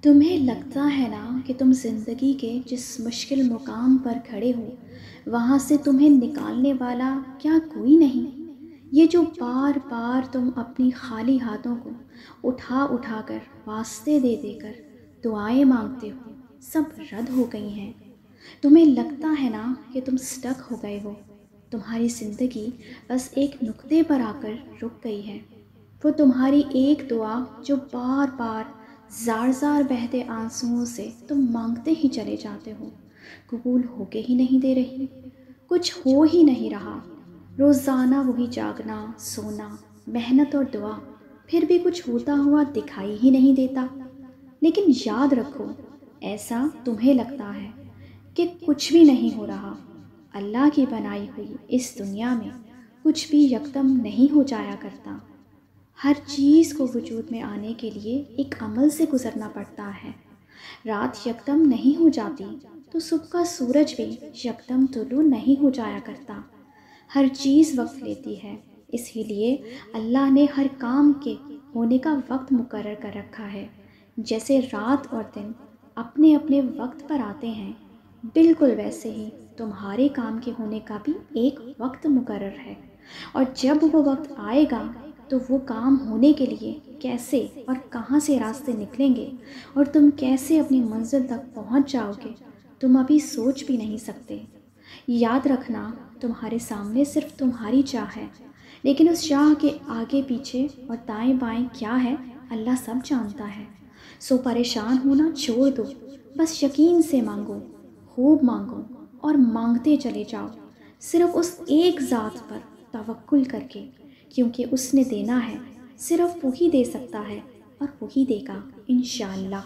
تمہیں لگتا ہے نا کہ تم زندگی کے جس مشکل مقام پر کھڑے ہو وہاں سے تمہیں نکالنے والا کیا کوئی نہیں؟ یہ جو بار بار تم اپنی خالی ہاتھوں کو اٹھا اٹھا کر واسطے دے دے کر دعائیں مانگتے ہو، سب رد ہو گئی ہیں۔ تمہیں لگتا ہے نا کہ تم سٹک ہو گئے ہو، تمہاری زندگی بس ایک نقطے پر آ کر رک گئی ہے۔ وہ تمہاری ایک دعا جو بار بار زار زار بہتے آنسوؤں سے تم مانگتے ہی چلے جاتے ہو، قبول ہو کے ہی نہیں دے رہی۔ کچھ ہو ہی نہیں رہا، روزانہ وہی جاگنا، سونا، محنت اور دعا، پھر بھی کچھ ہوتا ہوا دکھائی ہی نہیں دیتا۔ لیکن یاد رکھو، ایسا تمہیں لگتا ہے کہ کچھ بھی نہیں ہو رہا، اللہ کی بنائی ہوئی اس دنیا میں کچھ بھی یکدم نہیں ہو جایا کرتا۔ ہر چیز کو وجود میں آنے کے لیے ایک عمل سے گزرنا پڑتا ہے۔ رات یکدم نہیں ہو جاتی تو صبح کا سورج بھی یکدم طلوع نہیں ہو جایا کرتا۔ ہر چیز وقت لیتی ہے، اسی لیے اللہ نے ہر کام کے ہونے کا وقت مقرر کر رکھا ہے۔ جیسے رات اور دن اپنے اپنے وقت پر آتے ہیں، بالکل ویسے ہی تمہارے کام کے ہونے کا بھی ایک وقت مقرر ہے، اور جب وہ وقت آئے گا تو وہ کام ہونے کے لیے کیسے اور کہاں سے راستے نکلیں گے اور تم کیسے اپنی منزل تک پہنچ جاؤ گے، تم ابھی سوچ بھی نہیں سکتے۔ یاد رکھنا، تمہارے سامنے صرف تمہاری چاہ ہے، لیکن اس چاہ کے آگے پیچھے اور دائیں بائیں کیا ہے اللہ سب جانتا ہے۔ سو پریشان ہونا چھوڑ دو، بس یقین سے مانگو، خوب مانگو اور مانگتے چلے جاؤ، صرف اس ایک ذات پر توکل کر کے، کیونکہ اس نے دینا ہے، صرف وہی دے سکتا ہے اور وہی دے گا انشاءاللہ۔